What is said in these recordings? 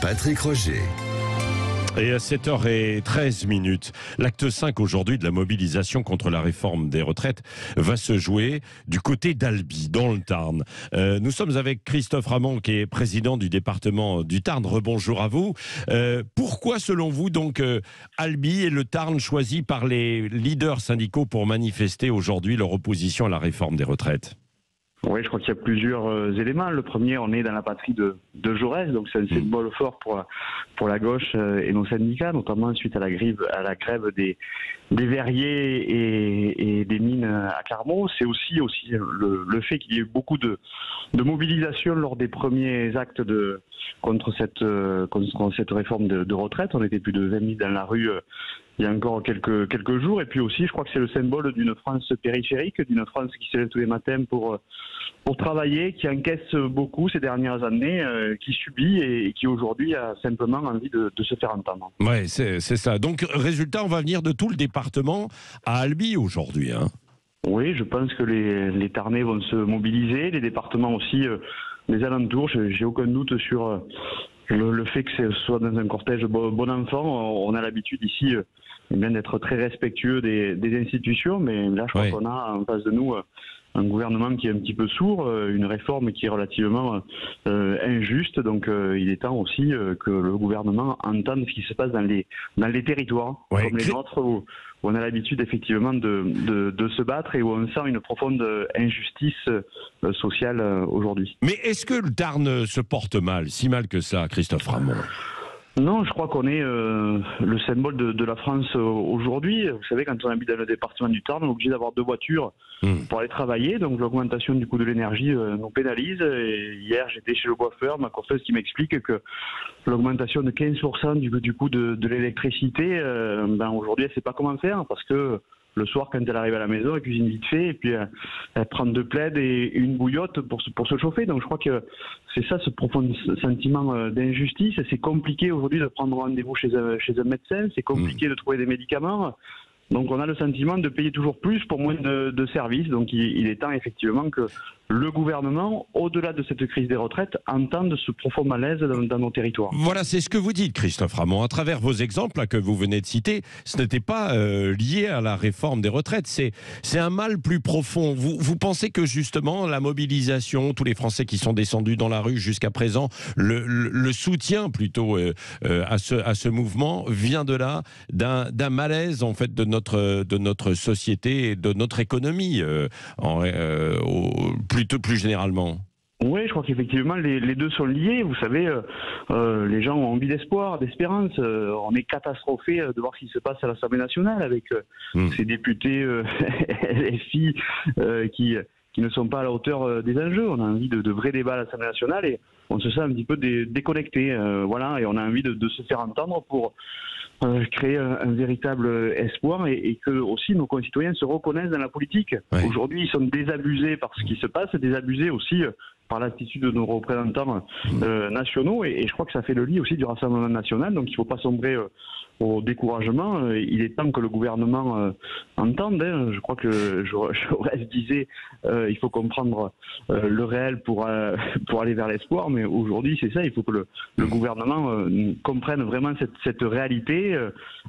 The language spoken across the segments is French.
Patrick Roger. Et à 7h13, l'acte 5 aujourd'hui de la mobilisation contre la réforme des retraites va se jouer du côté d'Albi, dans le Tarn. Nous sommes avec Christophe Ramon, qui est président du département du Tarn. Rebonjour à vous. Pourquoi, selon vous, donc, Albi et le Tarn choisis par les leaders syndicaux pour manifester aujourd'hui leur opposition à la réforme des retraites ? Oui, je crois qu'il y a plusieurs éléments. Le premier, on est dans la patrie de Jaurès, donc c'est un symbole fort pour la gauche et nos syndicats, notamment suite à la grève des verriers et des mines à Carmaux. C'est aussi le fait qu'il y ait eu beaucoup de mobilisation lors des premiers actes contre cette réforme de retraite. On était plus de 20 000 dans la rue il y a encore quelques jours. Et puis aussi, je crois que c'est le symbole d'une France périphérique, d'une France qui se lève tous les matins pour travailler, qui encaisse beaucoup ces dernières années, qui subit et qui aujourd'hui a simplement envie de se faire entendre. Ouais, c'est ça. Donc, résultat, on va venir de tout le département à Albi aujourd'hui, hein. Oui, je pense que les Tarnais vont se mobiliser, les départements aussi, les alentours. J'ai aucun doute sur le fait que ce soit dans un cortège bon enfant. On a l'habitude ici d'être très respectueux des institutions, mais là, je crois qu'on a en face de nous un gouvernement qui est un petit peu sourd, une réforme qui est relativement injuste. Donc, il est temps aussi que le gouvernement entende ce qui se passe dans les territoires, comme les nôtres, où on a l'habitude effectivement de se battre et où on sent une profonde injustice sociale aujourd'hui. Mais est-ce que le Tarn se porte mal, si mal que ça, Christophe Ramon ? Non, je crois qu'on est le symbole de la France aujourd'hui. Vous savez, quand on habite dans le département du Tarn, on est obligé d'avoir 2 voitures pour aller travailler. Donc l'augmentation du coût de l'énergie nous pénalise. Et hier, j'étais chez le coiffeur, ma coiffeuse qui m'explique que l'augmentation de 15% du coût de l'électricité, aujourd'hui, elle ne sait pas comment faire parce que le soir, quand elle arrive à la maison, elle cuisine vite fait et puis elle prend 2 plaids et une bouillotte pour se chauffer. Donc je crois que c'est ça, ce profond sentiment d'injustice. C'est compliqué aujourd'hui de prendre rendez-vous chez un médecin, c'est compliqué de trouver des médicaments. Donc on a le sentiment de payer toujours plus pour moins de services. Donc il est temps effectivement que le gouvernement, au-delà de cette crise des retraites, entende ce profond malaise dans nos territoires. Voilà, c'est ce que vous dites, Christophe Ramon. À travers vos exemples là, que vous venez de citer, ce n'était pas lié à la réforme des retraites. C'est un mal plus profond. Vous pensez que justement la mobilisation, tous les Français qui sont descendus dans la rue jusqu'à présent, le soutien plutôt à ce mouvement vient de là, d'un malaise en fait de notre société et de notre économie plus généralement. Oui, je crois qu'effectivement, les deux sont liés. Vous savez, les gens ont envie d'espoir, d'espérance. On est catastrophé de voir ce qui se passe à l'Assemblée nationale avec ces députés LFI qui ne sont pas à la hauteur des enjeux. On a envie de vrais débats à l'Assemblée nationale et on se sent un petit peu déconnecté. Et on a envie de se faire entendre pour créer un véritable espoir et que aussi nos concitoyens se reconnaissent dans la politique. Ouais. Aujourd'hui, ils sont désabusés par ce qui se passe, désabusés aussi par l'attitude de nos représentants nationaux et je crois que ça fait le lit aussi du Rassemblement national, donc il ne faut pas sombrer au découragement. Il est temps que le gouvernement entende. Je crois que Jaurès disait il faut comprendre le réel pour aller vers l'espoir, mais aujourd'hui c'est ça, il faut que le gouvernement comprenne vraiment cette réalité,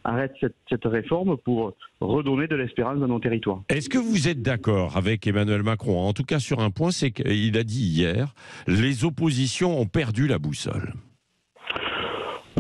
arrête cette réforme pour redonner de l'espérance dans nos territoires. Est-ce que vous êtes d'accord avec Emmanuel Macron ? En tout cas sur un point, c'est qu'il a dit hier, les oppositions ont perdu la boussole.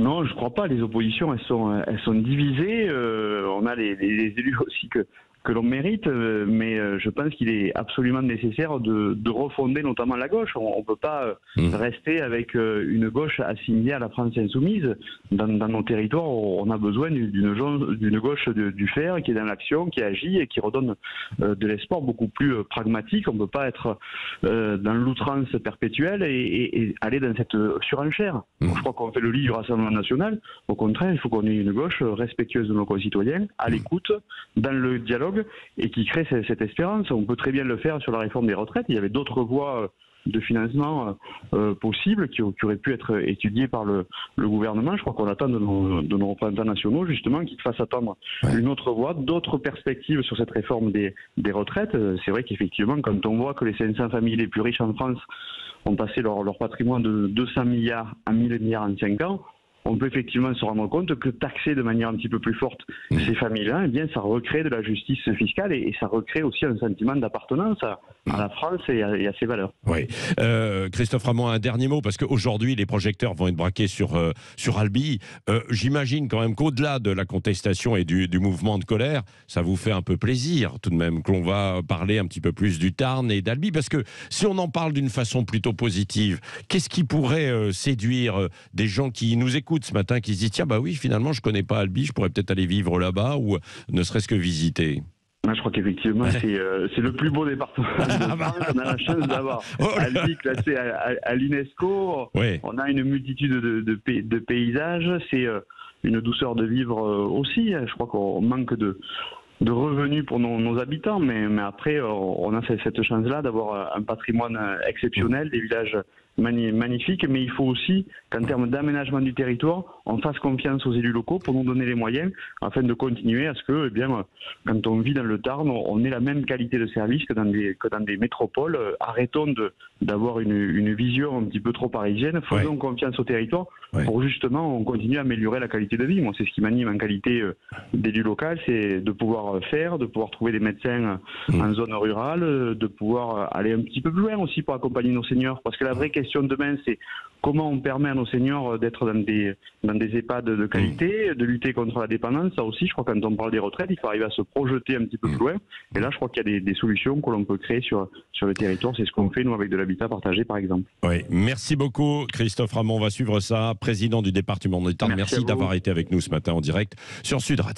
Non, je ne crois pas. Les oppositions, elles sont divisées. On a les élus aussi que l'on mérite, mais je pense qu'il est absolument nécessaire de refonder notamment la gauche. On ne peut pas rester avec une gauche assimilée à la France insoumise. Dans nos territoires, on a besoin d'une gauche du fer qui est dans l'action, qui agit et qui redonne de l'espoir beaucoup plus pragmatique. On ne peut pas être dans l'outrance perpétuelle et aller dans cette surenchère. Donc, je crois qu'on fait le lit du Rassemblement national. Au contraire, il faut qu'on ait une gauche respectueuse de nos concitoyens, à l'écoute, dans le dialogue, et qui crée cette espérance. On peut très bien le faire sur la réforme des retraites. Il y avait d'autres voies de financement possibles qui auraient pu être étudiées par le gouvernement. Je crois qu'on attend de nos représentants nationaux justement qu'ils fassent attendre une autre voie, d'autres perspectives sur cette réforme des retraites. C'est vrai qu'effectivement, quand on voit que les 500 familles les plus riches en France ont passé leur patrimoine de 200 milliards à 1000 milliards en 5 ans, on peut effectivement se rendre compte que taxer de manière un petit peu plus forte ces familles-là, eh bien, ça recrée de la justice fiscale et ça recrée aussi un sentiment d'appartenance à la France et à ses valeurs. Oui. Christophe Ramon, un dernier mot, parce qu'aujourd'hui, les projecteurs vont être braqués sur Albi. J'imagine quand même qu'au-delà de la contestation et du mouvement de colère, ça vous fait un peu plaisir tout de même qu'on va parler un petit peu plus du Tarn et d'Albi, parce que si on en parle d'une façon plutôt positive, qu'est-ce qui pourrait séduire des gens qui nous écoutent ce matin, qui se disent tiens, bah oui, finalement, je connais pas Albi, je pourrais peut-être aller vivre là-bas ou ne serait-ce que visiter. Je crois qu'effectivement, c'est le plus beau département de France. On a la chance d'avoir Albi classé à l'UNESCO. Oui. On a une multitude de paysages. C'est une douceur de vivre aussi. Je crois qu'on manque de revenus pour nos habitants, mais après, on a cette chance-là d'avoir un patrimoine exceptionnel, des villages magnifiques, mais il faut aussi qu'en termes d'aménagement du territoire, on fasse confiance aux élus locaux pour nous donner les moyens afin de continuer à ce que, quand on vit dans le Tarn, on ait la même qualité de service que dans des métropoles. Arrêtons d'avoir une vision un petit peu trop parisienne, faisons confiance au territoire pour justement on continue à améliorer la qualité de vie. Moi, c'est ce qui m'anime en qualité d'élu local, c'est de pouvoir trouver des médecins en zone rurale, de pouvoir aller un petit peu plus loin aussi pour accompagner nos seniors, parce que la vraie question demain, c'est comment on permet à nos seniors d'être dans des EHPAD de qualité, de lutter contre la dépendance. Ça aussi, je crois, quand on parle des retraites, il faut arriver à se projeter un petit peu plus loin. Et là, je crois qu'il y a des solutions que l'on peut créer sur le territoire. C'est ce qu'on fait, nous, avec de l'habitat partagé, par exemple. Oui, merci beaucoup, Christophe Ramon. On va suivre ça. Président du département de Tarn, merci d'avoir été avec nous ce matin en direct sur Sud Radio.